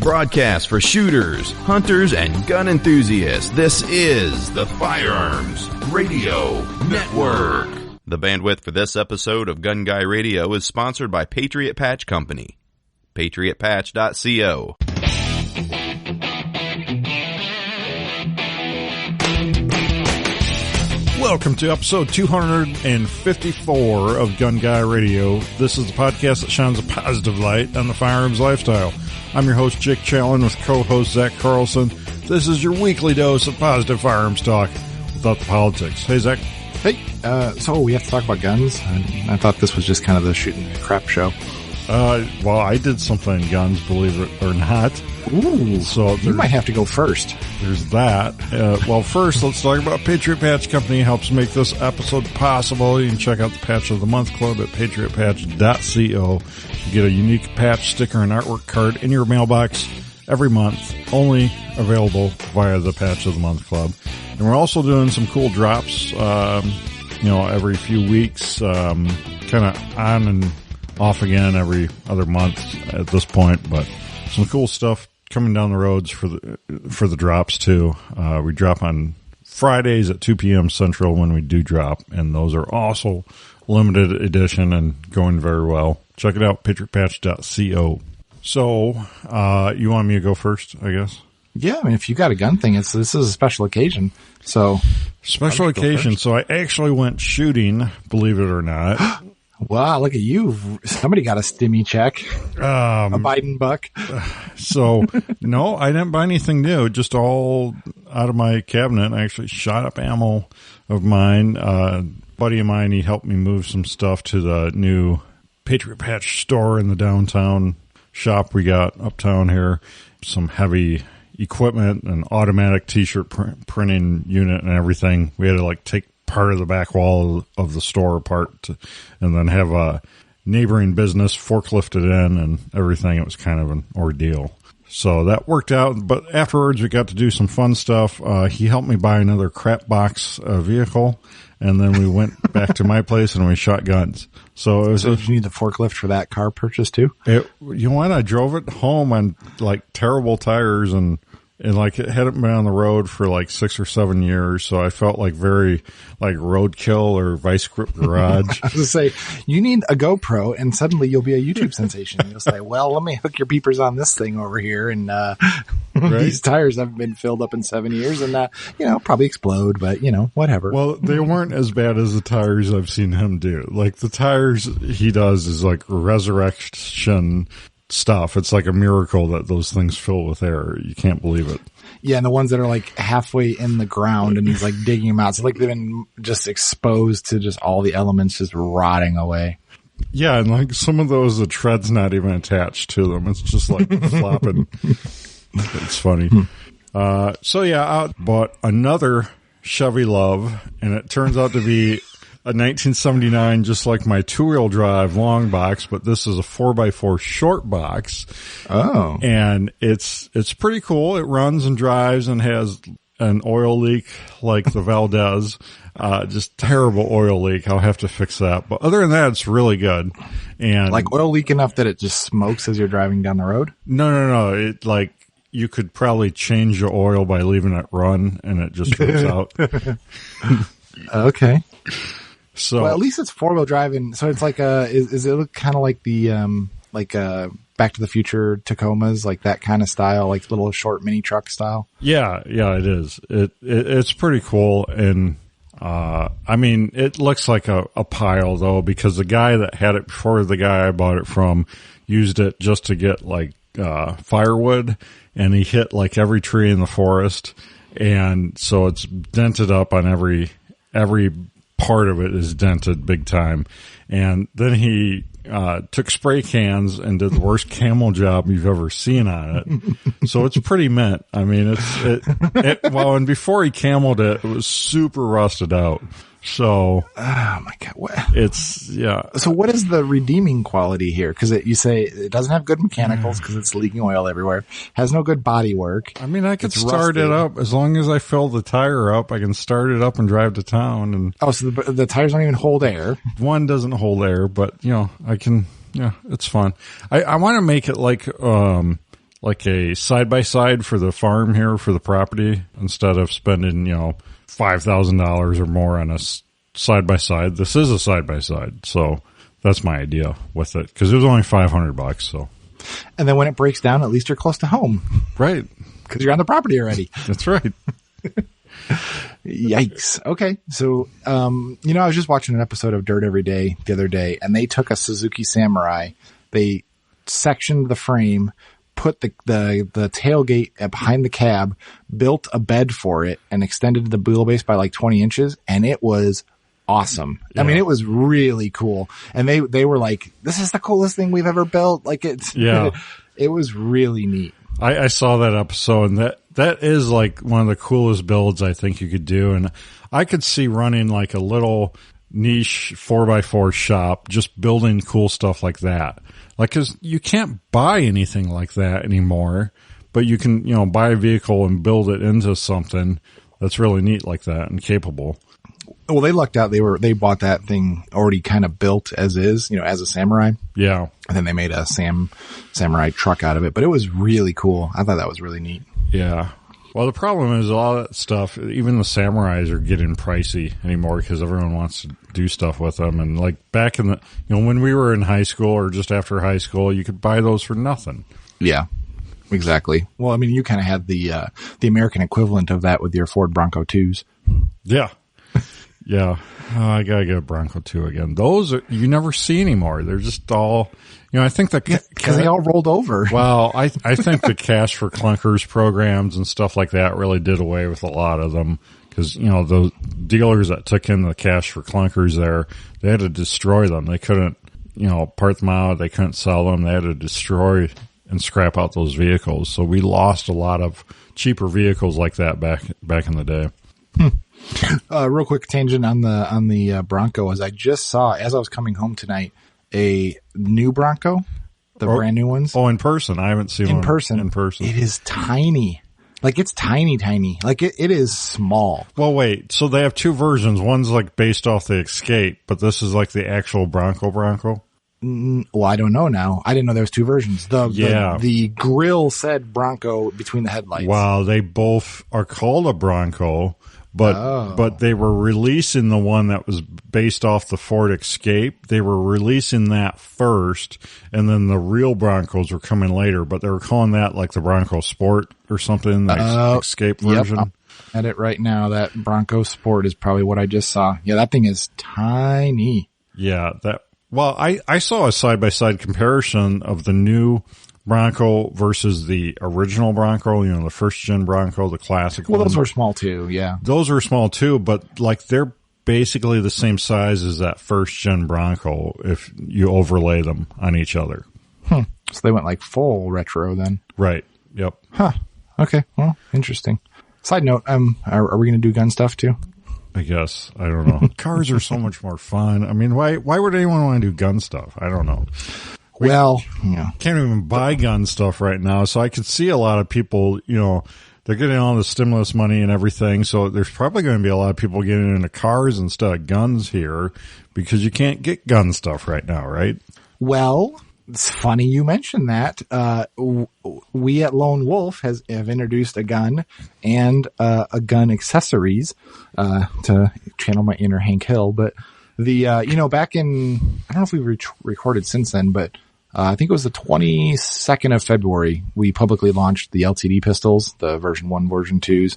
broadcast for shooters, hunters, and gun enthusiasts. This is the Firearms Radio Network. The bandwidth for this episode of Gun Guy Radio is sponsored by Patriot Patch Company. PatriotPatch.co. Welcome to episode 254 of Gun Guy Radio. This is the podcast that shines a positive light on the firearms lifestyle. I'm your host, Jake Challen, with co-host Zach Carlson. This is your weekly dose of positive firearms talk without the politics. Hey, Zach. Hey, so we have to talk about guns. I thought this was just kind of the shooting crap show. Well, I did something in guns, believe it or not. Ooh, so you might have to go first. There's that. Well, first, let's talk about Patriot Patch Company. Helps make this episode possible. You can check out the Patch of the Month Club at patriotpatch.co. You get a unique patch, sticker, and artwork card in your mailbox every month. Only available via the Patch of the Month Club. And we're also doing some cool drops, every few weeks, kind of on and off again every other month at this point, but some cool stuff coming down the roads for the drops too. We drop on Fridays at 2 p.m. Central when we do drop, and those are also limited edition and going very well. Check it out, patriotpatch.co. So, you want me to go first, I guess? Yeah, I mean, if you got a gun thing, this is a special occasion. So, special occasion. So I actually went shooting, believe it or not. Wow, look at you. Somebody got a stimmy check. A Biden buck. So, no, I didn't buy anything new. Just all out of my cabinet. I actually shot up ammo of mine. Buddy of mine, he helped me move some stuff to the new Patriot Patch store in the downtown shop we got uptown here. Some heavy equipment, an automatic t-shirt printing unit and everything. We had to take part of the back wall of the store apart and then have a neighboring business forklift it in and everything. It was kind of an ordeal. So that worked out, but afterwards we got to do some fun stuff. He helped me buy another crap box vehicle, and then we went back to my place and we shot guns. So it was. So did you need the forklift for that car purchase too? You know what? I drove it home on terrible tires and it hadn't been on the road for 6 or 7 years, so I felt very roadkill or vice grip garage. I was going to say, you need a GoPro and suddenly you'll be a YouTube sensation. You'll say, well, let me hook your beepers on this thing over here, and right? These tires haven't been filled up in 7 years, and probably explode, but whatever. Well, they weren't as bad as the tires I've seen him do. The tires he does is resurrection stuff. It's like a miracle that those things fill with air. You can't believe it. Yeah, and the ones that are halfway in the ground and he's digging them out. So they've been just exposed to just all the elements just rotting away. Yeah, and some of those, the tread's not even attached to them. It's just flopping. It's funny. So yeah, I bought another Chevy Love, and it turns out to be a 1979, just like my two-wheel drive long box, but this is a 4x4 short box. Oh. And it's pretty cool. It runs and drives and has an oil leak like the Valdez. Just terrible oil leak. I'll have to fix that. But other than that, it's really good. And oil leak enough that it just smokes as you're driving down the road? No. It you could probably change the oil by leaving it run and it just goes out. Okay. So, well, at least it's four-wheel drive, and so it's is it kind of like the Back to the Future Tacomas, that kind of style, little short mini truck style? Yeah, it is. It's pretty cool, and it looks like a pile though, because the guy that had it before the guy I bought it from used it just to get firewood, and he hit every tree in the forest, and so it's dented up on every part of it is dented big time. And then he took spray cans and did the worst camel job you've ever seen on it. So it's pretty mint. I mean, and before he cameled it, it was super rusted out. So, oh my God, yeah. So what is the redeeming quality here? Because you say it doesn't have good mechanicals because it's leaking oil everywhere. Has no good body work. I mean, I could start it up as long as I fill the tire up. I can start it up and drive to town. And so the tires don't even hold air. One doesn't hold air, but I can. Yeah, it's fun. I want to make it like a side-by-side for the farm here for the property instead of spending, $5,000 or more on a side-by-side. This is a side-by-side. So that's my idea with it because it was only $500. So. And then when it breaks down, at least you're close to home. Right. Because you're on the property already. That's right. Yikes. Okay. So, I was just watching an episode of Dirt Every Day the other day, and they took a Suzuki Samurai. They sectioned the frame, put the tailgate behind the cab, built a bed for it, and extended the wheelbase by like 20 inches, and it was awesome. Yeah. I mean, it was really cool. And they were like, this is the coolest thing we've ever built. Like it was really neat. I saw that episode, and that is like one of the coolest builds I think you could do. And I could see running like a little niche 4x4 shop, just building cool stuff like that. Like, cause you can't buy anything like that anymore, but you can, buy a vehicle and build it into something that's really neat like that and capable. Well, they lucked out. They bought that thing already kind of built as is, as a Samurai. Yeah. And then they made a Samurai truck out of it, but it was really cool. I thought that was really neat. Yeah. Well, the problem is a lot of that stuff, even the Samurais are getting pricey anymore because everyone wants to do stuff with them. And like back in the, when we were in high school or just after high school, you could buy those for nothing. Yeah, exactly. Well, I mean, you kind of had the American equivalent of that with your Ford Bronco 2s. Yeah. Yeah. I gotta get a Bronco 2 again. Those you never see anymore. They're just all, I think that because they all rolled over. Well, I think the Cash for Clunkers programs and stuff like that really did away with a lot of them because, the dealers that took in the Cash for Clunkers there, they had to destroy them. They couldn't, part them out. They couldn't sell them. They had to destroy and scrap out those vehicles. So we lost a lot of cheaper vehicles like that back in the day. Real quick tangent on the Bronco is I just saw, as I was coming home tonight, a new Bronco, brand new ones. Oh, in person. I haven't seen one in person. It is tiny. Like it's tiny. Like it is small. Well, wait. So they have two versions. One's like based off the Escape, but this is like the actual Bronco. Well, I don't know now. I didn't know there was two versions. The grill said Bronco between the headlights. Wow. They both are called a Bronco. But they were releasing the one that was based off the Ford Escape. They were releasing that first, and then the real Broncos were coming later. But they were calling that like the Bronco Sport or something, the Escape version. Yep, I'm at it right now. That Bronco Sport is probably what I just saw. Yeah, that thing is tiny. Yeah, I saw a side-by-side comparison of the new Bronco versus the original Bronco, the first gen Bronco, the classic one. Well, those were small too, yeah. Those were small too, but like they're basically the same size as that first gen Bronco if you overlay them on each other. So they went like full retro then. Right. Yep. Huh. Okay. Well, interesting. Side note, are we going to do gun stuff too? I guess. I don't know. Cars are so much more fun. I mean, why would anyone want to do gun stuff? I don't know. Well, can't even buy gun stuff right now. So I could see a lot of people, they're getting all the stimulus money and everything. So there's probably going to be a lot of people getting into cars instead of guns here because you can't get gun stuff right now, right? Well, it's funny you mentioned that. We at Lone Wolf have introduced a gun and a gun accessories to channel my inner Hank Hill. But back in, I don't know if we've recorded since then, but I think it was the 22nd of February, we publicly launched the LTD pistols, the version 1, version 2s.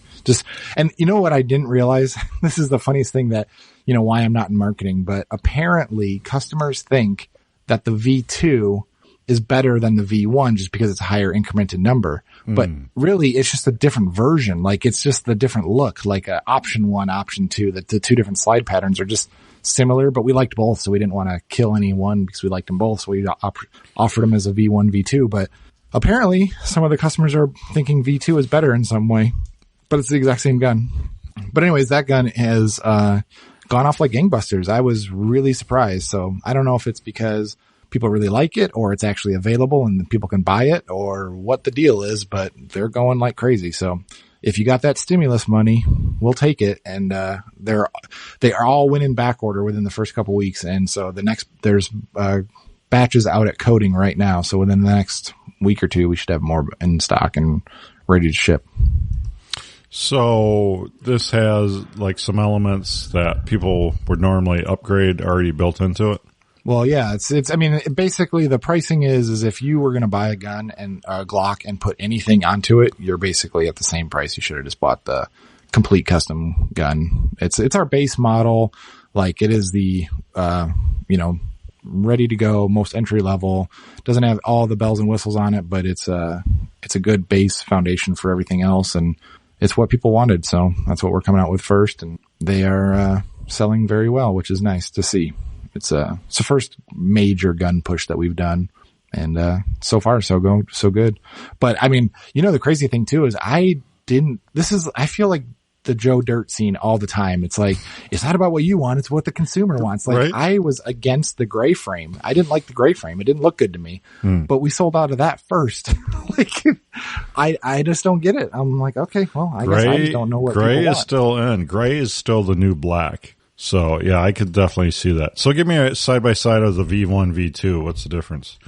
And you know what I didn't realize? This is the funniest thing that, why I'm not in marketing, but apparently customers think that the V2 is better than the V1 just because it's a higher incremented number. But really, it's just a different version. Like, it's just the different look, like option 1, option 2, the two different slide patterns are just similar, but we liked both, so we didn't want to kill any one because we liked them both, so we offered them as a V1, V2. But apparently, some of the customers are thinking V2 is better in some way, but it's the exact same gun. But anyways, that gun has gone off like gangbusters. I was really surprised, so I don't know if it's because people really like it or it's actually available and people can buy it or what the deal is, but they're going like crazy. So if you got that stimulus money, we'll take it. And they are all winning back order within the first couple weeks. And so there's batches out at coating right now. So within the next week or two, we should have more in stock and ready to ship. So this has like some elements that people would normally upgrade already built into it? Well, yeah, basically the pricing is if you were going to buy a gun and a Glock and put anything onto it, you're basically at the same price. You should have just bought the complete custom gun. It's our base model. Like it is the, ready to go, most entry level. Doesn't have all the bells and whistles on it, but it's a good base foundation for everything else. And it's what people wanted. So that's what we're coming out with first. And they are, selling very well, which is nice to see. It's the first major gun push that we've done. And, so far so good. But I mean, the crazy thing too is I feel like the Joe Dirt scene all the time. It's like, it's not about what you want. It's what the consumer wants. Like right. I was against the gray frame. I didn't like the gray frame. It didn't look good to me, but we sold out of that first. Like I just don't get it. I'm like, okay, well, I guess I just don't know what gray is still in. Gray is still the new black. So yeah, I could definitely see that. So give me a side by side of the V1, V2. What's the difference?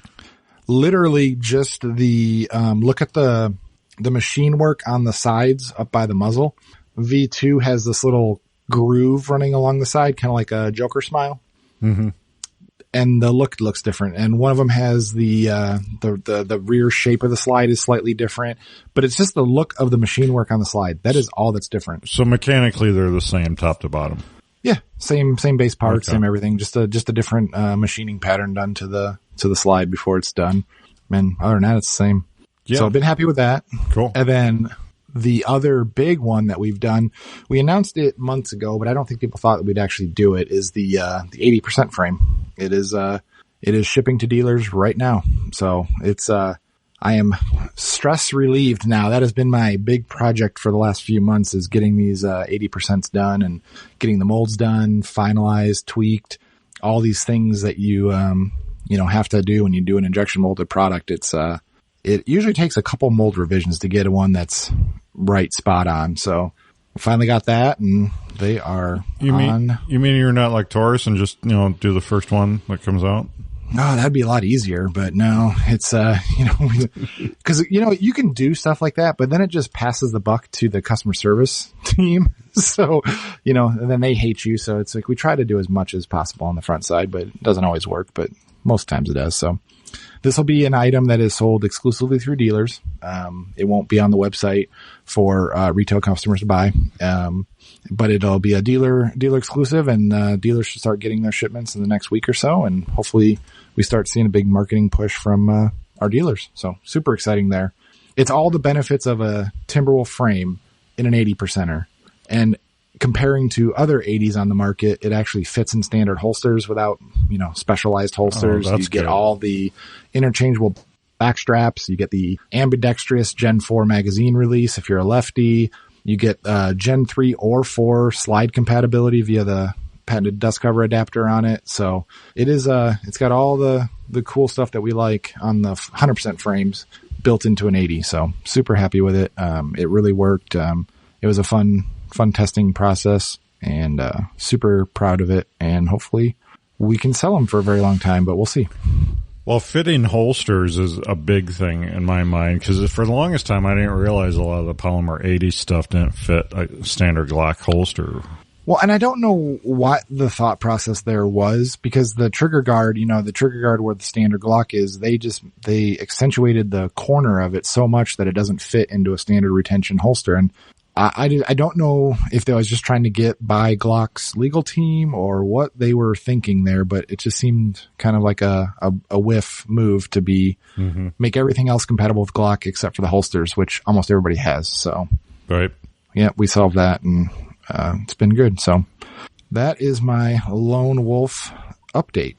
Literally just the, look at the machine work on the sides up by the muzzle. V2 has this little groove running along the side, kind of like a Joker smile. Mm-hmm. And the look looks different. And one of them has the rear shape of the slide is slightly different, but it's just the look of the machine work on the slide. That is all that's different. So mechanically they're the same top to bottom. Yeah. Same base parts, okay. Same everything. Just a different, machining pattern done to the slide before it's done. And other than that, it's the same. Yeah. So I've been happy with that. Cool. And then the other big one that we've done, we announced it months ago, but I don't think people thought that we'd actually do it, is the 80% frame. It is shipping to dealers right now. So I am stress relieved now. That has been my big project for the last few months, is getting these 80% done and getting the molds done, finalized, tweaked, all these things that you have to do when you do an injection molded product. It usually takes a couple mold revisions to get one that's right spot on. So we finally got that, and they are You mean you're not like Taurus and just, do the first one that comes out? No, that'd be a lot easier, but no, it's, cause, you can do stuff like that, but then it just passes the buck to the customer service team. So, and then they hate you. So it's like, we try to do as much as possible on the front side, but it doesn't always work, but most times it does. So this will be an item that is sold exclusively through dealers. It won't be on the website for retail customers to buy, but it'll be a dealer exclusive, and dealers should start getting their shipments in the next week or so, and hopefully we start seeing a big marketing push from our dealers. So super exciting there. It's all the benefits of a Timberwolf frame in an 80%er, and comparing to other 80s on the market, it actually fits in standard holsters without, specialized holsters. You get all the interchangeable back straps. You get the ambidextrous Gen 4 magazine release if you're a lefty. You get Gen 3 or 4 slide compatibility via the patented dust cover adapter on it. So it is it's got all the cool stuff that we like on the 100% frames built into an 80. So super happy with it. It really worked. It was a fun testing process, and super proud of it, and hopefully we can sell them for a very long time, but we'll see. Well, fitting holsters is a big thing in my mind, because for the longest time I didn't realize a lot of the Polymer 80 stuff didn't fit a standard Glock holster. Well, and I don't know what the thought process there was, because the trigger guard, the trigger guard where the standard Glock is, they accentuated the corner of it so much that it doesn't fit into a standard retention holster. And I don't know if they was just trying to get by Glock's legal team or what they were thinking there, but it just seemed kind of like a whiff move to make everything else compatible with Glock except for the holsters, which almost everybody has. So, right. Yeah, we solved that, and it's been good. So that is my Lone Wolf update.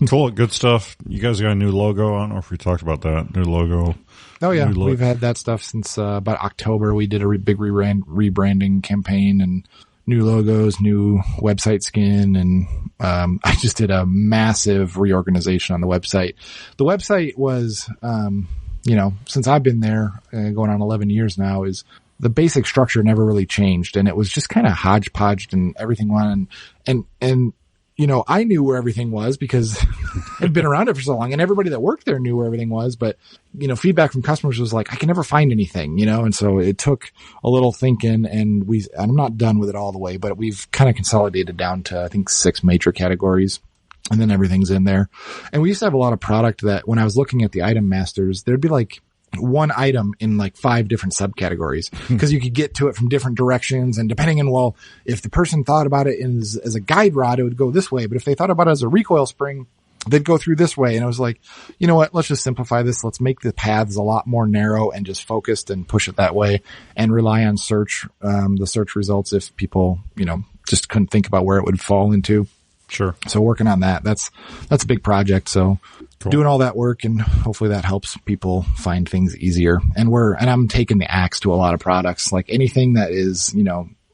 Cool. Good stuff. You guys got a new logo. I don't know if we talked about that. New logo. Oh yeah. We've had that stuff since about October. We did a big rebranding campaign, and new logos, new website skin. And, I just did a massive reorganization on the website. The website was, since I've been there, going on 11 years now, is the basic structure never really changed. And it was just kind of hodgepodged and everything went on. And I knew where everything was because I'd been around it for so long, and everybody that worked there knew where everything was. But, feedback from customers was like, I can never find anything, and so it took a little thinking, and I'm not done with it all the way, but we've kind of consolidated down to, I think, 6 major categories, and then everything's in there. And we used to have a lot of product that when I was looking at the item masters, there'd be like one item in like 5 different subcategories because you could get to it from different directions. And depending on, if the person thought about it as a guide rod, it would go this way. But if they thought about it as a recoil spring, they'd go through this way. And I was like, you know what? Let's just simplify this. Let's make the paths a lot more narrow and just focused and push it that way and rely on search, the search results if people, just couldn't think about where it would fall into. Sure. So working on that, that's a big project. So cool. Doing all that work, and hopefully that helps people find things easier. And I'm taking the axe to a lot of products, like anything that is,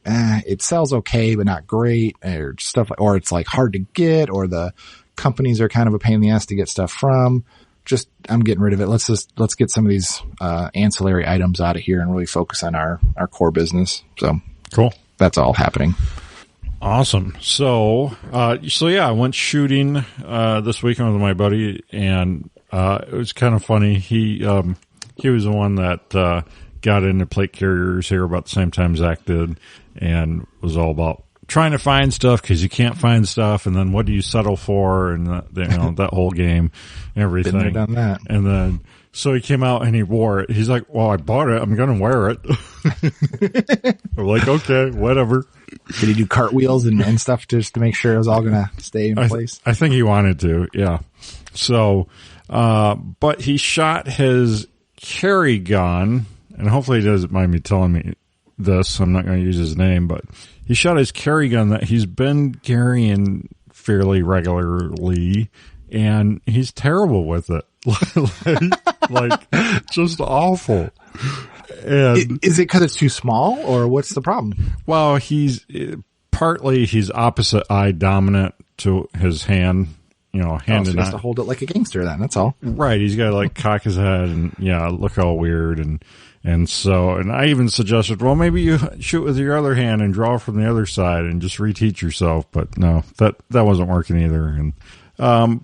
it sells okay, but not great, or stuff, or it's like hard to get, or the companies are kind of a pain in the ass to get stuff from. Just, I'm getting rid of it. Let's get some of these, ancillary items out of here and really focus on our core business. So cool. That's all happening. Awesome. So yeah, I went shooting, this weekend with my buddy, and, it was kind of funny. He was the one that, got into plate carriers here about the same time Zach did, and was all about trying to find stuff because you can't find stuff. And then what do you settle for? And that whole game and everything. Been there, done that. And then, so he came out and he wore it. He's like, well, I bought it. I'm going to wear it. I'm like, okay, whatever. Did he do cartwheels and stuff just to make sure it was all going to stay in place? I think he wanted to, yeah. So, but he shot his carry gun, and hopefully he doesn't mind me telling me this. I'm not going to use his name, but he shot his carry gun that he's been carrying fairly regularly, and he's terrible with it. like just awful. And is it because it's too small, or what's the problem? Well, he's opposite eye dominant to his hand, hand so and he has to hold it like a gangster then, that's all. Right. He's got to like cock his head and look all weird. And I even suggested, well, maybe you shoot with your other hand and draw from the other side and just reteach yourself. But no, that wasn't working either. And,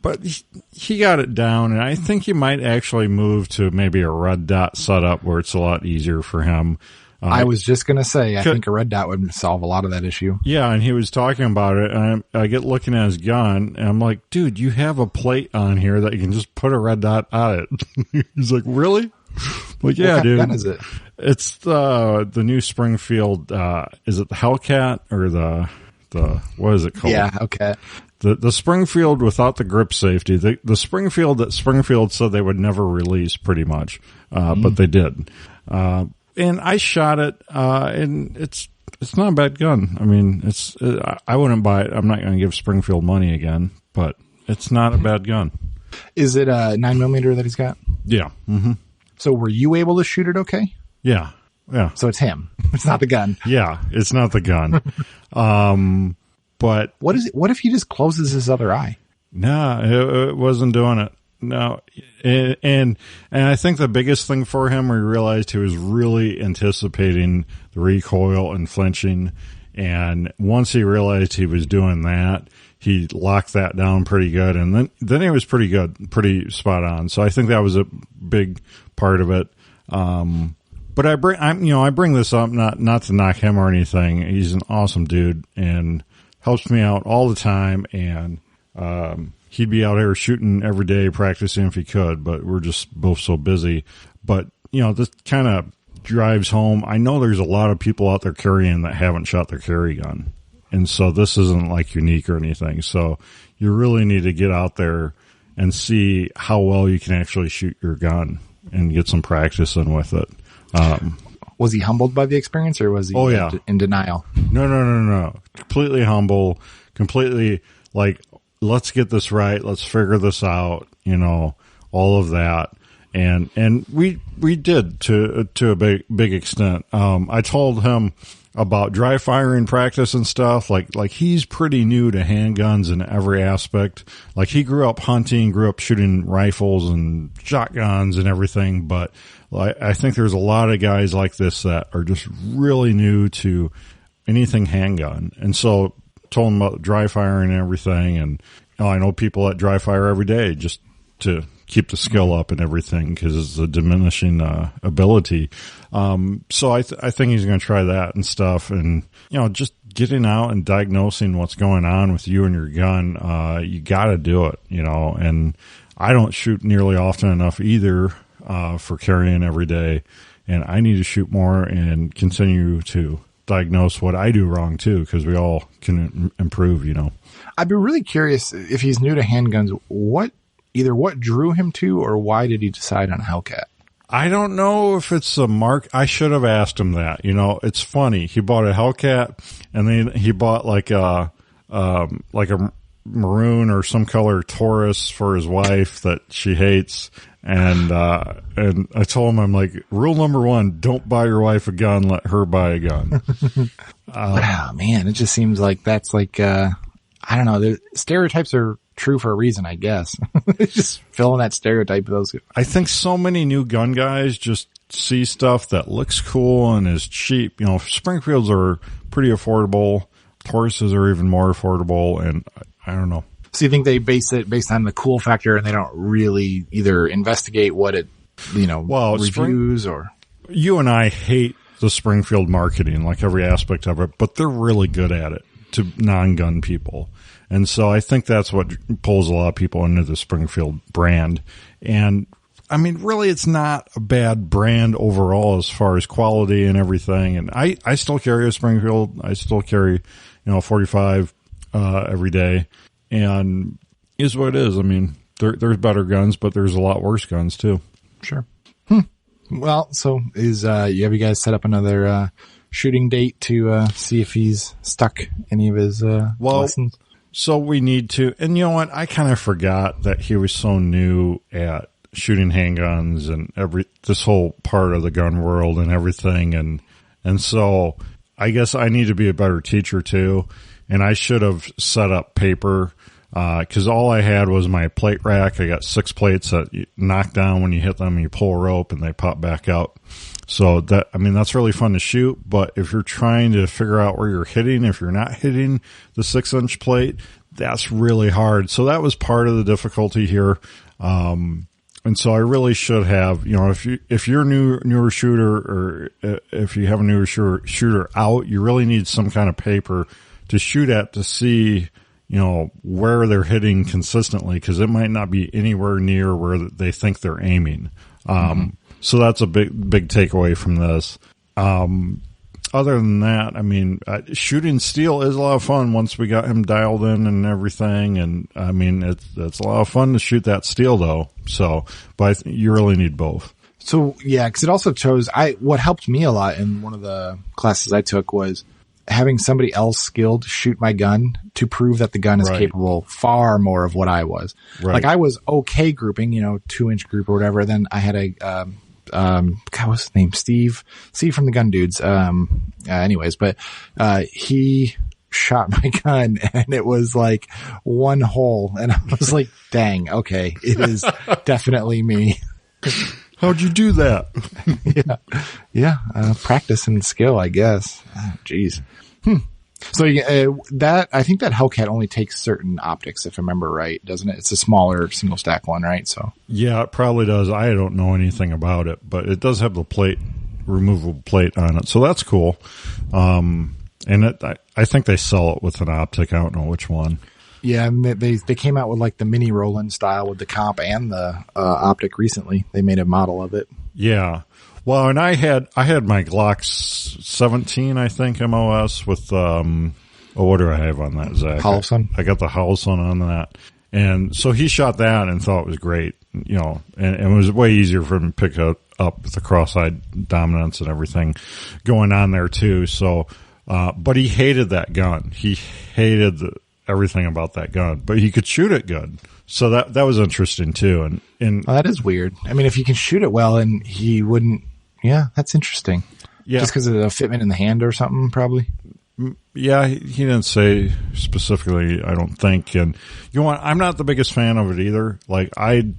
but he got it down, and I think he might actually move to maybe a red dot setup where it's a lot easier for him. I was just going to say, I think a red dot would solve a lot of that issue. Yeah, and he was talking about it, and I get looking at his gun, and I'm like, dude, you have a plate on here that you can just put a red dot on it. He's like, really? Like, yeah, dude. What gun is it? It's the new Springfield, is it the Hellcat or the what is it called? Yeah, Hellcat. The Springfield without the grip safety. The Springfield that Springfield said they would never release, pretty much, but they did. And I shot it, and it's not a bad gun. I mean, I wouldn't buy it. I'm not going to give Springfield money again, but it's not a bad gun. Is it a 9mm that he's got? Yeah. Mm-hmm. So were you able to shoot it okay? Yeah. Yeah. So it's him. It's not the gun. Yeah. It's not the gun. But what is it? What if he just closes his other eye? No, it wasn't doing it. No. And I think the biggest thing for him, we realized he was really anticipating the recoil and flinching. And once he realized he was doing that, he locked that down pretty good. And then he was pretty good, pretty spot on. So I think that was a big part of it. But I bring this up not to knock him or anything. He's an awesome dude and helps me out all the time. And, he'd be out here shooting every day, practicing if he could, but we're just both so busy. But, this kind of drives home. I know there's a lot of people out there carrying that haven't shot their carry gun. And so this isn't like unique or anything. So you really need to get out there and see how well you can actually shoot your gun and get some practice in with it. Was he humbled by the experience, or was he in denial? No. Completely humble, completely like, let's get this right. Let's figure this out. All of that. And we did to a big extent. I told him about dry firing practice and stuff. Like he's pretty new to handguns in every aspect. Like he grew up hunting, grew up shooting rifles and shotguns and everything. But I think there's a lot of guys like this that are just really new to anything handgun. And so told him about dry fire and everything. And I know people that dry fire every day just to keep the skill up and everything because it's a diminishing ability. So I think he's going to try that and stuff. And, just getting out and diagnosing what's going on with you and your gun, you got to do it, and I don't shoot nearly often enough either for carrying every day. And I need to shoot more and continue to diagnose what I do wrong too, because we all can improve, I'd be really curious if he's new to handguns, what drew him to, or why did he decide on a Hellcat? I don't know if it's a mark. I should have asked him that. It's funny. He bought a Hellcat, and then he bought like a maroon or some color Taurus for his wife that she hates. And I told him, I'm like, rule number 1, don't buy your wife a gun. Let her buy a gun. Wow, man. It just seems like that's like, I don't know. The stereotypes are true for a reason, I guess. It's just filling that stereotype of those. I think so many new gun guys just see stuff that looks cool and is cheap. Springfields are pretty affordable. Tauruses are even more affordable. And I don't know. So you think they base it based on the cool factor and they don't really either investigate what it, reviews or... You and I hate the Springfield marketing, like every aspect of it, but they're really good at it to non-gun people. And so I think that's what pulls a lot of people into the Springfield brand. And I mean, really, it's not a bad brand overall as far as quality and everything. And I still carry a Springfield. I still carry, 45 every day. And is what it is. I mean, there's better guns, but there's a lot worse guns too. Sure. Well, so have you guys set up another shooting date to see if he's stuck any of his lessons? So we need to, and you know what? I kind of forgot that he was so new at shooting handguns and this whole part of the gun world and everything. And so I guess I need to be a better teacher too. And I should have set up paper, cause all I had was my plate rack. I got 6 plates that you knock down when you hit them and you pull a rope and they pop back out. So that's really fun to shoot, but if you're trying to figure out where you're hitting, if you're not hitting the 6-inch plate, that's really hard. So that was part of the difficulty here. And so I really should have, if you're a newer shooter, or if you have a newer shooter out, you really need some kind of paper to shoot at to see, where they're hitting consistently, because it might not be anywhere near where they think they're aiming. So that's a big takeaway from this. Other than that, I mean, shooting steel is a lot of fun once we got him dialed in and everything. And I mean, it's a lot of fun to shoot that steel though. So, but you really need both. So yeah, cause it also shows what helped me a lot in one of the classes I took was having somebody else skilled shoot my gun to prove that the gun is capable far more of what I was. Right. Like I was okay grouping, 2-inch group or whatever. Then I had a, God, what's his name? Steve from the Gun Dudes. Anyways, but, he shot my gun and it was like one hole and I was like, dang, okay, it is definitely me. How'd you do that? Yeah. Practice and skill, I guess. Jeez. So I think that Hellcat only takes certain optics, if I remember right, doesn't it? It's a smaller single stack one, right? So yeah, it probably does. I don't know anything about it, but it does have the removable plate on it, so that's cool. And I think they sell it with an optic. I don't know which one. Yeah, they came out with like the mini Roland style with the comp and the optic recently. They made a model of it. Yeah. Well, and I had my Glock 17, I think, MOS with, what do I have on that, Zach? Holosun. I got the Holosun on that. And so he shot that and thought it was great, and it was way easier for him to pick up the cross-eyed dominance and everything going on there too. So, but he hated that gun. He hated everything about that gun, but he could shoot it good. So that was interesting too. And well, that is weird. I mean, if he can shoot it well and he wouldn't, yeah, that's interesting. Yeah. Just because of the fitment in the hand or something, probably. Yeah, he didn't say specifically, I don't think. And I'm not the biggest fan of it either. Like I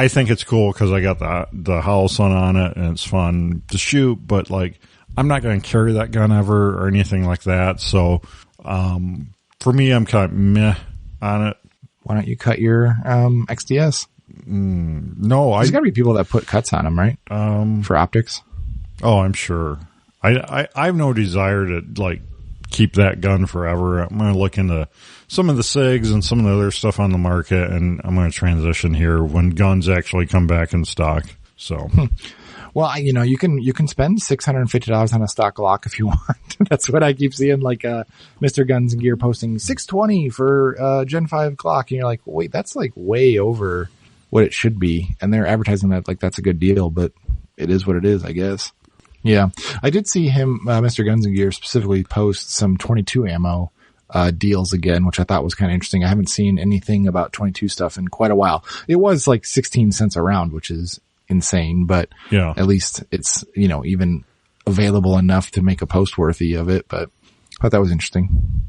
think it's cool because I got the Holosun on it and it's fun to shoot, but like I'm not going to carry that gun ever or anything like that. So, for me, I'm kind of meh on it. Why don't you cut your XDS? No, there's got to be people that put cuts on them, right? For optics. Oh, I'm sure. I have no desire to like keep that gun forever. I'm going to look into some of the SIGs and some of the other stuff on the market, and I'm going to transition here when guns actually come back in stock. So, well, you can spend $650 on a stock Glock if you want. That's what I keep seeing, like Mr. Guns and Gear posting $620 for Gen 5 Glock, and you're like, wait, that's like way over what it should be, and they're advertising that like that's a good deal, but it is what it is, I guess. Yeah, I did see him, Mr. Guns and Gear, specifically post some 22 ammo deals again, which I thought was kind of interesting. I haven't seen anything about 22 stuff in quite a while. It was like 16 cents a round, which is insane, but yeah, at least it's, even available enough to make a post worthy of it. But I thought that was interesting.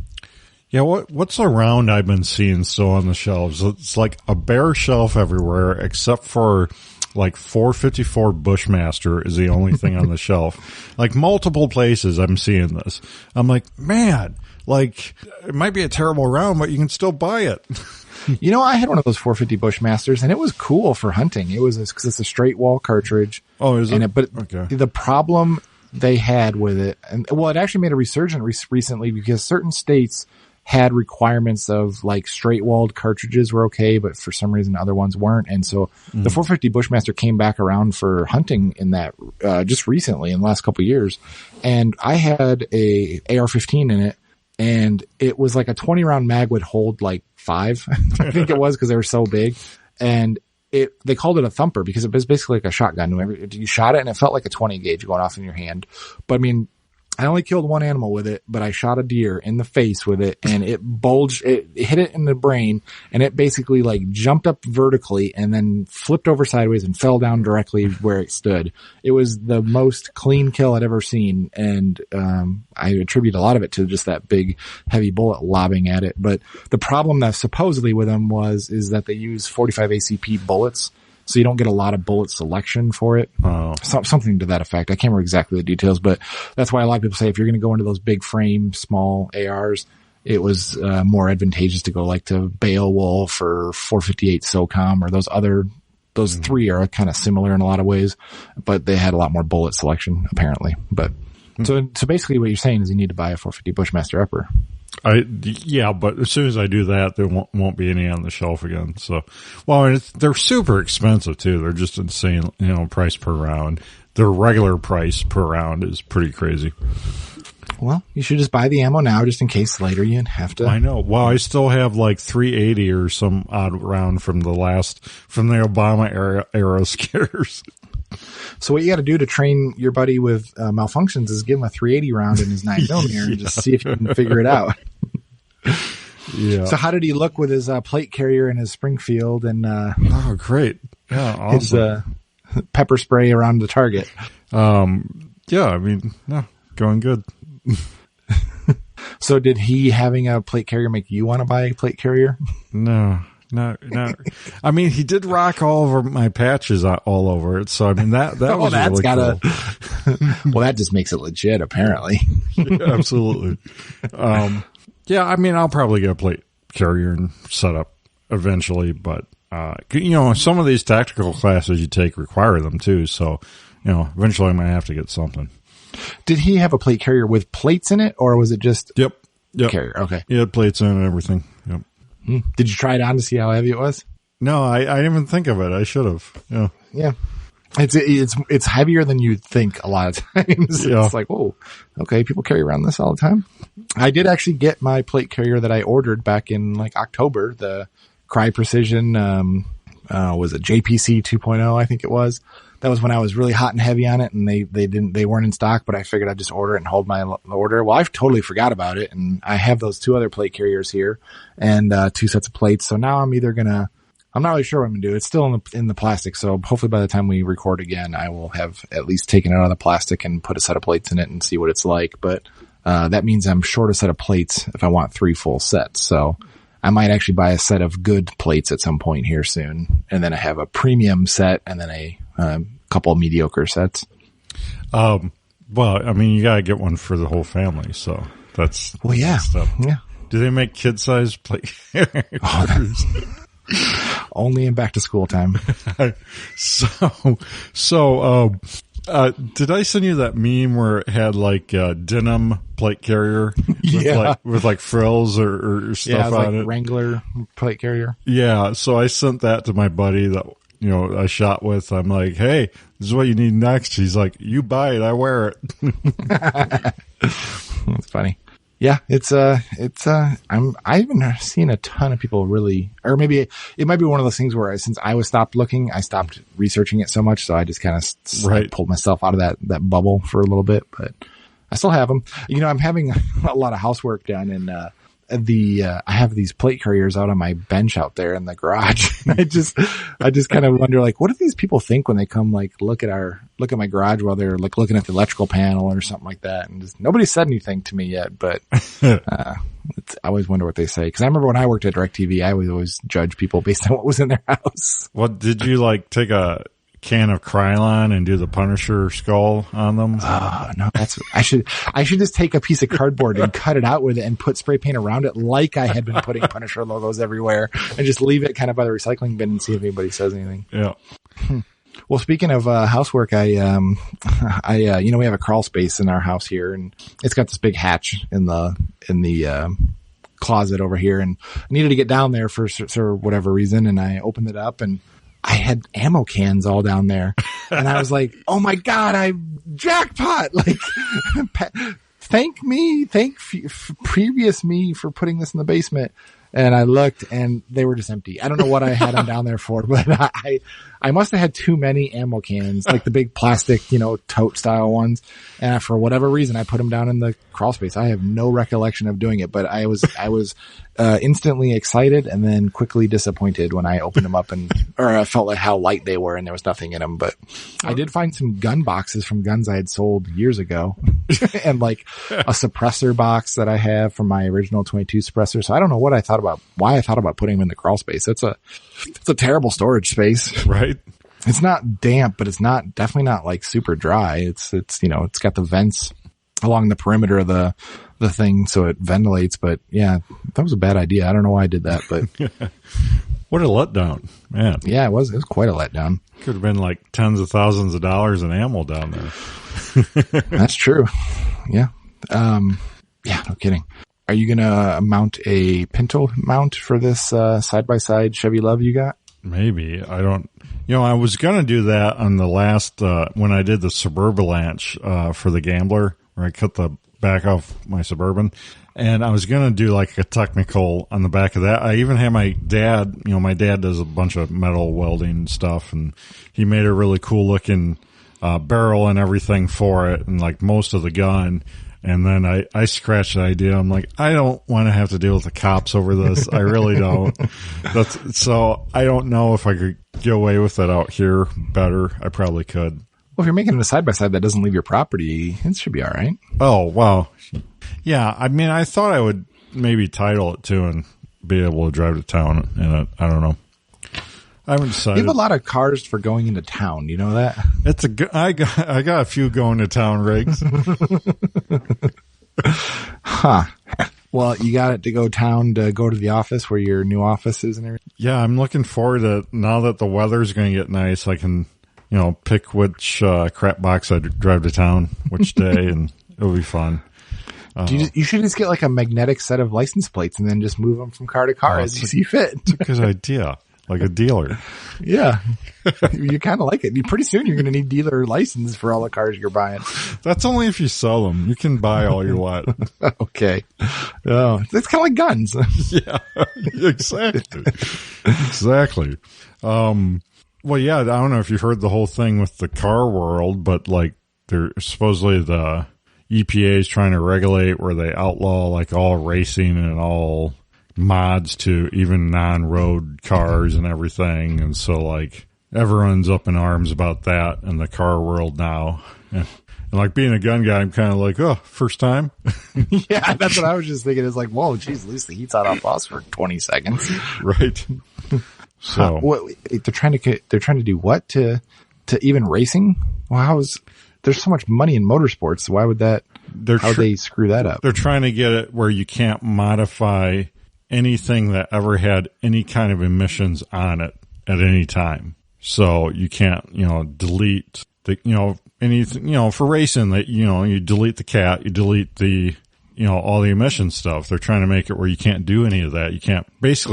Yeah, what's a round I've been seeing still on the shelves? It's like a bare shelf everywhere except for like 454 Bushmaster is the only thing on the shelf. Like multiple places I'm seeing this. I'm like, man, like it might be a terrible round, but you can still buy it. I had one of those 450 Bushmasters, and it was cool for hunting. It was because it's a straight wall cartridge. Oh, is it? But okay. The problem they had with it, it actually made a resurgence recently because certain states had requirements of like straight walled cartridges were okay, but for some reason other ones weren't. And so the 450 Bushmaster came back around for hunting in that, just recently in the last couple of years. And I had a AR-15 in it, and it was like a 20 round mag would hold like 5, I think it was, because they were so big. And they called it a thumper because it was basically like a shotgun. You shot it and it felt like a 20 gauge going off in your hand. But I mean, I only killed one animal with it, but I shot a deer in the face with it, and it bulged, it hit it in the brain, and it basically like jumped up vertically and then flipped over sideways and fell down directly where it stood. It was the most clean kill I'd ever seen, and I attribute a lot of it to just that big, heavy bullet lobbing at it. But the problem that supposedly with them is that they use 45 ACP bullets, so you don't get a lot of bullet selection for it. Something to that effect. I can't remember exactly the details, but that's why a lot of people say if you're going to go into those big frame, small ARs, it was more advantageous to go like to Beowulf or 458 SOCOM or those three are kind of similar in a lot of ways, but they had a lot more bullet selection apparently. But so basically what you're saying is you need to buy a 450 Bushmaster upper. Yeah, but as soon as I do that, there won't be any on the shelf again. So, well, they're super expensive too. They're just insane, price per round. Their regular price per round is pretty crazy. Well, you should just buy the ammo now, just in case later you have to. I know. Well, I still have like 380 or some odd round from the Obama era scares. So what you got to do to train your buddy with malfunctions is give him a 380 round in his 9mm and just see if you can figure it out. Yeah. So how did he look with his plate carrier and his Springfield and oh, great. Yeah, awesome. His pepper spray around the target? Yeah, I mean, no, going good. So did he having a plate carrier make you want to buy a plate carrier? No. I mean, he did rock all over my patches all over it. So, I mean, that was really cool. Well, that just makes it legit, apparently. Yeah, absolutely. Yeah, I mean, I'll probably get a plate carrier and set up eventually, but, some of these tactical classes you take require them too. So, eventually I might have to get something. Did he have a plate carrier with plates in it, or was it just Yep. carrier? Okay. Yeah, plates in and everything. Yep. Did you try it on to see how heavy it was? No, I didn't even think of it. I should have. Yeah. Yeah. It's heavier than you'd think a lot of times. Yeah. It's like, whoa, okay, people carry around this all the time. I did actually get my plate carrier that I ordered back in like October, the Cry Precision, was it JPC 2.0, I think it was. That was when I was really hot and heavy on it, and they weren't in stock, but I figured I'd just order it and hold my order. Well, I've totally forgot about it, and I have those 2 other plate carriers here and 2 sets of plates. So now I'm not really sure what I'm gonna do. It's still in the plastic, so hopefully by the time we record again, I will have at least taken it out of the plastic and put a set of plates in it and see what it's like. But that means I'm short a set of plates if I want 3 full sets. So I might actually buy a set of good plates at some point here soon, and then I have a premium set and then a couple of mediocre sets. Well, I mean, you gotta get one for the whole family, so that's yeah. stuff. Yeah. Do they make kid-sized plate carriers? Only in back to school time. Did I send you that meme where it had like a denim plate carrier with like frills or stuff on it? Wrangler plate carrier. Yeah. So I sent that to my buddy that, I shot with. I'm like, hey, this is what you need next. He's like, you buy it, I wear it. That's funny. Yeah, I haven't seen a ton of people really, or maybe it might be one of those things where since I stopped looking, I stopped researching it so much. So I just kind of pulled myself out of that bubble for a little bit, but I still have them. I'm having a lot of housework done and, I have these plate carriers out on my bench out there in the garage. I just kind of wonder, like, what do these people think when they come, like, look at my garage while they're like looking at the electrical panel or something like that. And just, nobody said anything to me yet, but, I always wonder what they say. Cause I remember when I worked at DirecTV, I would always judge people based on what was in their house. What did you like take a can of Krylon and do the Punisher skull on them? No, I should just take a piece of cardboard and cut it out with it and put spray paint around it like I had been putting Punisher logos everywhere and just leave it kind of by the recycling bin and see if anybody says anything. Yeah. Well, speaking of housework, we have a crawl space in our house here and it's got this big hatch in the closet over here and I needed to get down there for whatever reason and I opened it up and I had ammo cans all down there and I was like, oh my God, I jackpot. Like, thank previous me for putting this in the basement. And I looked and they were just empty. I don't know what I had them down there for, but I must have had too many ammo cans, like the big plastic, tote style ones. And for whatever reason, I put them down in the crawl space. I have no recollection of doing it, but I was instantly excited and then quickly disappointed when I opened them up or I felt like how light they were and there was nothing in them. But I did find some gun boxes from guns I had sold years ago and like a suppressor box that I have from my original 22 suppressor. So I don't know why I thought about putting them in the crawl space. It's a terrible storage space. Right. It's not damp, but it's definitely not like super dry. It's got the vents along the perimeter of the thing so it ventilates. But yeah, that was a bad idea. I don't know why I did that, but what a letdown, man. Yeah, it was quite a letdown. Could have been like tens of thousands of dollars in ammo down there. That's true. Yeah. Yeah, no kidding. Are you going to mount a Pinto mount for this side-by-side Chevy Love you got? Maybe. I don't... I was going to do that on the last... when I did the Suburbalanche for the Gambler, where I cut the back off my Suburban. And I was going to do like a technical on the back of that. I even had my dad... my dad does a bunch of metal welding stuff, and he made a really cool-looking barrel and everything for it, and like most of the gun... And then I scratched the idea. I'm like, I don't want to have to deal with the cops over this. I really don't. So I don't know if I could get away with it out here better. I probably could. Well, if you're making it a side-by-side that doesn't leave your property, it should be all right. Oh, wow. Yeah. I mean, I thought I would maybe title it too and be able to drive to town in it. I don't know. I haven't decided. You have a lot of cars for going into town. You know that? I got a few going to town rigs. Huh. Well, you got it to go to the office where your new office is and everything? Yeah, I'm looking forward to, now that the weather's going to get nice, I can, pick which crap box I drive to town, which day, and it'll be fun. You should just get like a magnetic set of license plates and then just move them from car to car as you see fit. It's a good idea. Like a dealer. Yeah. You kind of like it. Pretty soon you're going to need dealer license for all the cars you're buying. That's only if you sell them. You can buy all you want. Okay. Oh, it's kind of like guns. Yeah, exactly. Exactly. Well, yeah, I don't know if you heard the whole thing with the car world, but like they're supposedly the EPA is trying to regulate where they outlaw like all racing and all mods to even non-road cars and everything. And so like everyone's up in arms about that in the car world now. And like being a gun guy, I'm kind of like, oh, first time. Yeah, that's what I was just thinking. It's like, whoa, geez, at least the heat's out off us for 20 seconds. Right. So they're trying to do what to even racing? Well, there's so much money in motorsports. Why would that? How'd they screw that up? They're trying to get it where you can't modify anything that ever had any kind of emissions on it at any time. So you can't, delete the, anything, for racing that, you delete the cat, you delete the, all the emission stuff. They're trying to make it where you can't do any of that. You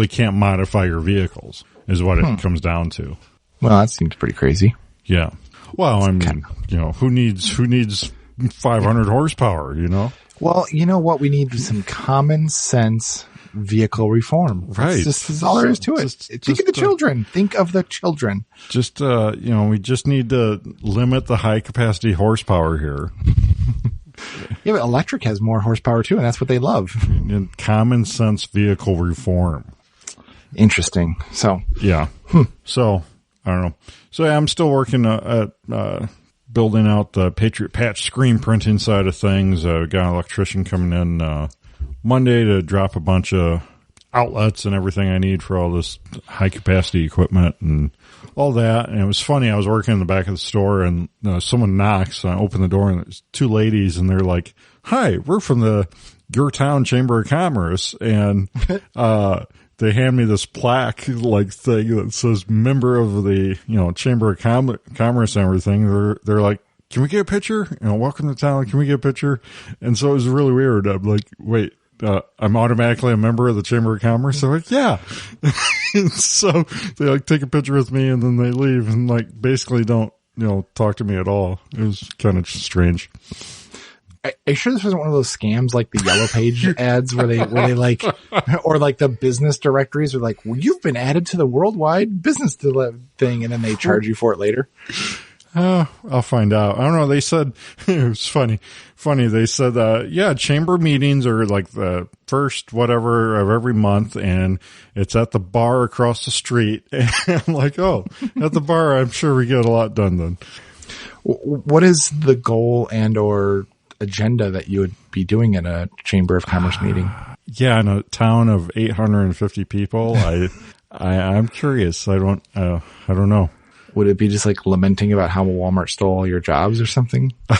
can't modify your vehicles is what it comes down to. Well, that seems pretty crazy. Yeah. Well, I mean, who needs 500 horsepower, Well, you know what? We need some common sense vehicle reform. Right. That's all there is to it. Think of the children. Think of the children. Just, we just need to limit the high capacity horsepower here. Yeah, but electric has more horsepower too, and that's what they love. And common sense vehicle reform. Interesting. So. Yeah. So, I don't know. So yeah, I'm still working at, building out the Patriot Patch screen printing side of things. Got an electrician coming in, Monday to drop a bunch of outlets and everything I need for all this high capacity equipment and all that. And it was funny. I was working in the back of the store and someone knocks and I open the door and there's two ladies and they're like, "Hi, we're from your town Chamber of Commerce." And, they hand me this plaque thing that says member of the, Chamber of Commerce and everything. They're like, "Can we get a picture? Welcome to town. Can we get a picture?" And so it was really weird. I'm like, wait, I'm automatically a member of the Chamber of Commerce. They're like, "Yeah." So they take a picture with me and then they leave and basically don't, talk to me at all. It was kind of strange. Are you sure this wasn't one of those scams like the Yellow Page ads where they or the business directories are like, "Well, you've been added to the worldwide business thing," and then they charge you for it later? I'll find out. I don't know. They said, it was funny. They said, chamber meetings are the first whatever of every month and it's at the bar across the street. And I'm like, oh, at the bar, I'm sure we get a lot done then. What is the goal and or agenda that you would be doing at a Chamber of Commerce meeting? Yeah. In a town of 850 people, I'm curious. I don't know. Would it be just lamenting about how Walmart stole all your jobs or something? I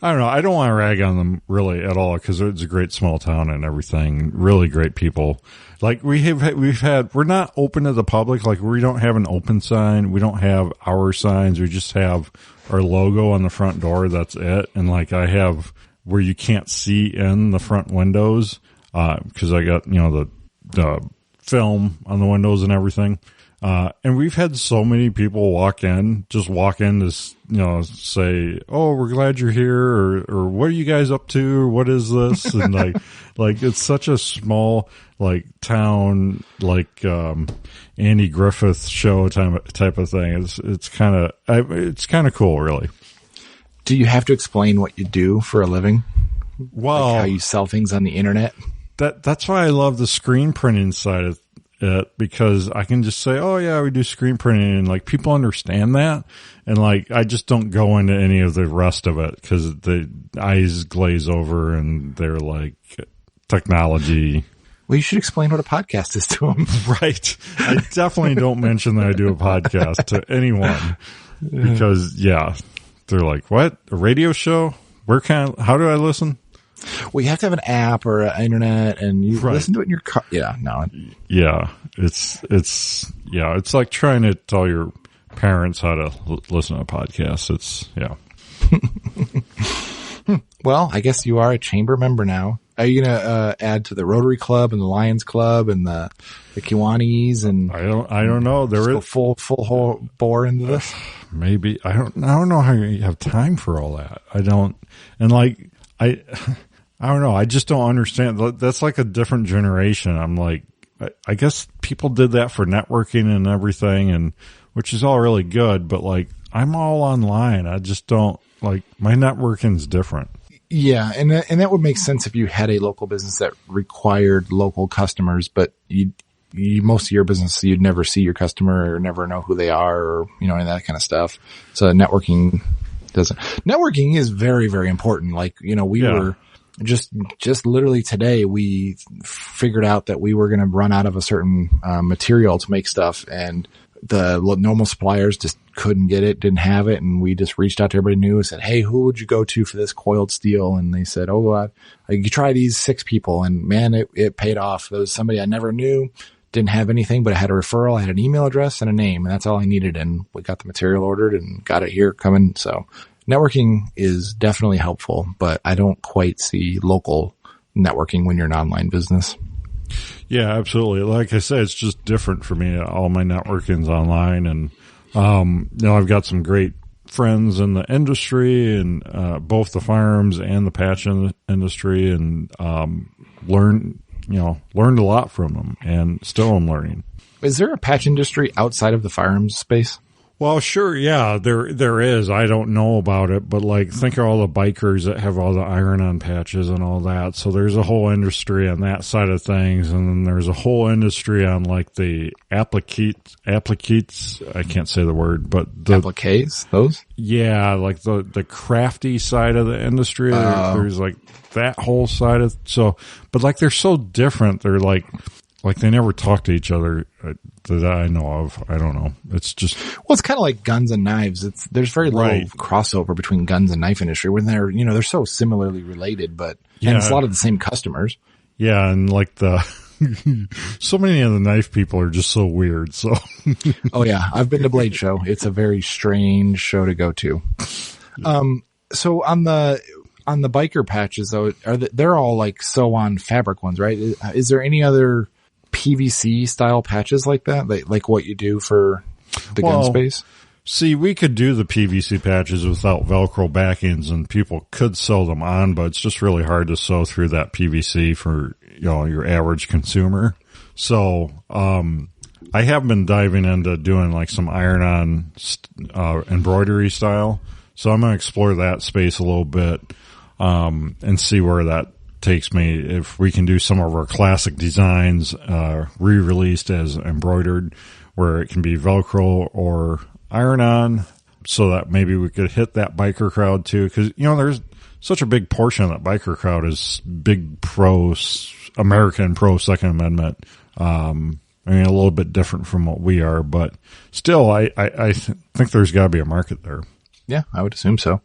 don't know. I don't want to rag on them really at all because it's a great small town and everything. Really great people. We're not open to the public. We don't have an open sign. We don't have our signs. We just have our logo on the front door. That's it. And I have where you can't see in the front windows, because I got, the film on the windows and everything. And we've had so many people walk in to, say, "Oh, we're glad you're here," or "What are you guys up to?" Or "What is this?" And it's such a small, town, Andy Griffith show type of thing. It's kind of cool, really. Do you have to explain what you do for a living? Well, how you sell things on the internet? That's why I love the screen printing side of it, because I can just say, "Oh yeah, we do screen printing," and people understand that. And I just don't go into any of the rest of it because the eyes glaze over and they're technology. Well, you should explain what a podcast is to them. Right. I definitely don't mention that I do a podcast to anyone because they're like, "What? A radio show? How do I listen?" Well, you have to have an app or an internet, and you listen to it in your car. Yeah, no. Yeah, it's like trying to tell your parents how to listen to a podcast. Well, I guess you are a chamber member now. Are you gonna add to the Rotary Club and the Lions Club and the Kiwanis and? I don't know. There is full whole bore into this. Maybe I don't know how you have time for all that. I don't, and I don't know. I just don't understand. That's a different generation. I'm I guess people did that for networking and everything, and which is all really good. But I'm all online. I just don't my networking's different. Yeah, and that would make sense if you had a local business that required local customers, but you most of your business you'd never see your customer or never know who they are or and that kind of stuff. So networking is very, very important. We were just literally today we figured out that we were going to run out of a certain material to make stuff, and the normal suppliers just couldn't get it, didn't have it. And we just reached out to everybody new and said, hey, who would you go to for this coiled steel? And they said, you try these 6 people. And man, it paid off. There was somebody I never knew, didn't have anything, but I had a referral. I had an email address and a name, and that's all I needed. And we got the material ordered and got it here coming. So networking is definitely helpful, but I don't quite see local networking when you're an online business. Yeah, absolutely. Like I said, it's just different for me. All my networking's online, and I've got some great friends in the industry, and both the firearms and the patch industry, and learned a lot from them, and still I'm learning. Is there a patch industry outside of the firearms space? Well, sure, yeah, there is. I don't know about it, but like, think of all the bikers that have all the iron-on patches and all that. So there's a whole industry on that side of things, and then there's a whole industry on like the appliques. I can't say the word, but the appliques, those. Yeah, like the crafty side of the industry. There's like that whole side of but like they're so different. They're like they never talk to each other that I know of. I don't know. It's just, well, it's kind of like guns and knives. There's very little crossover between guns and knife industry when they're so similarly related, but and it's a lot of the same customers. Yeah. And like so many of the knife people are just so weird. So, oh yeah. I've been to Blade Show. It's a very strange show to go to. So on the biker patches though, they're all like sew on fabric ones, right? Is there any other PVC style patches like that, like what you do for the gun space? See, we could do the PVC patches without Velcro backings, and people could sew them on, but it's just really hard to sew through that PVC for your average consumer. So I have been diving into doing like some iron-on embroidery style. So I'm going to explore that space a little bit and see where that takes me. If we can do some of our classic designs re-released as embroidered, where it can be Velcro or iron-on, so that maybe we could hit that biker crowd too. Because there's such a big portion of that biker crowd is big American pro Second Amendment. I mean, a little bit different from what we are, but still, I think there's got to be a market there. Yeah, I would assume so.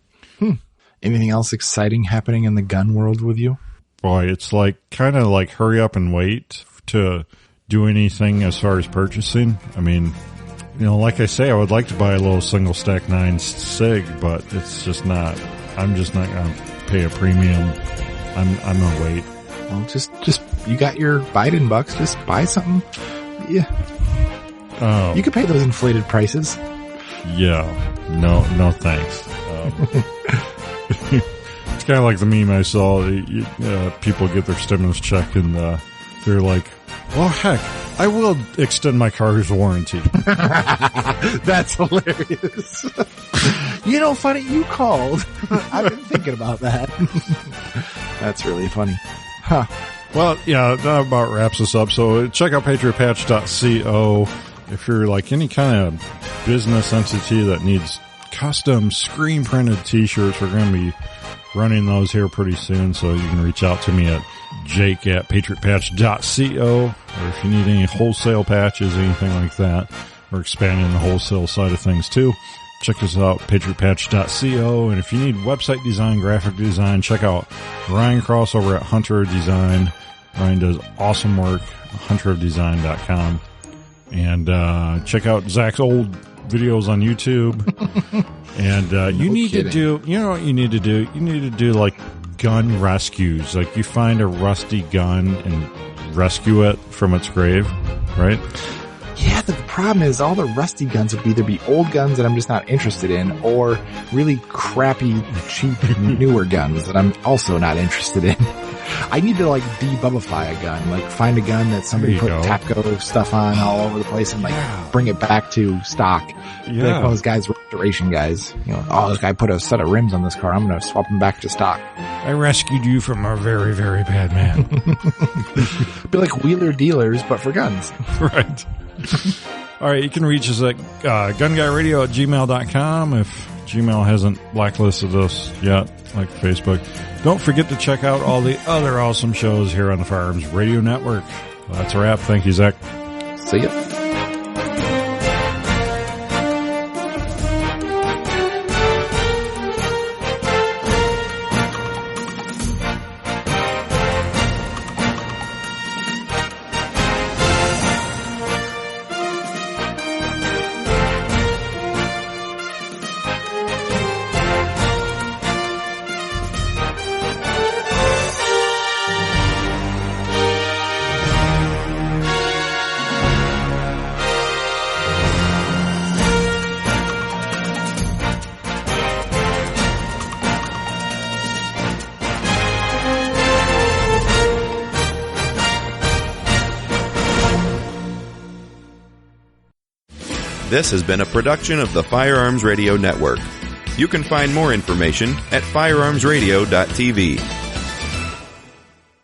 Anything else exciting happening in the gun world with you? Boy, it's like kind of like hurry up and wait to do anything as far as purchasing. I mean, like I say, I would like to buy a little single stack 9 SIG, but it's just not. I'm just not going to pay a premium. I'm going to wait. Well, just you got your Biden bucks. Just buy something. Yeah. You could pay those inflated prices. Yeah. No thanks. It's kind of like the meme I saw. People get their stimulus check and they're like, well, heck, I will extend my car's warranty. That's hilarious. Funny, you called. I've been thinking about that. That's really funny. Huh. Well, yeah, that about wraps us up. So check out patriotpatch.co. If you're like any kind of business entity that needs custom screen printed t-shirts, we're going to be running those here pretty soon. So you can reach out to me at jake@patriotpatch.co, or if you need any wholesale patches, anything like that, we're expanding the wholesale side of things too. Check us out, patriotpatch.co. And if you need website design, graphic design, check out Ryan Cross over at Hunter of Design. Ryan does awesome work, hunterofdesign.com. And check out Zach's old videos on YouTube. And you need to do, what you need to do? You need to do like gun rescues. Like you find a rusty gun and rescue it from its grave, right? Yeah, the problem is all the rusty guns would either be old guns that I'm just not interested in, or really crappy, cheap, newer guns that I'm also not interested in. I need to like debubbify a gun, like find a gun that somebody put Tapco stuff on all over the place and like bring it back to stock. Yeah. Like those guys, restoration guys, this guy put a set of rims on this car. I'm going to swap them back to stock. I rescued you from a very, very bad man. Be like Wheeler Dealers, but for guns. Right. All right. You can reach us at gunguyradio@gmail.com if Gmail hasn't blacklisted us yet, like Facebook. Don't forget to check out all the other awesome shows here on the Firearms Radio Network. That's a wrap. Thank you, Zach. See ya. This has been a production of the Firearms Radio Network. You can find more information at firearmsradio.tv.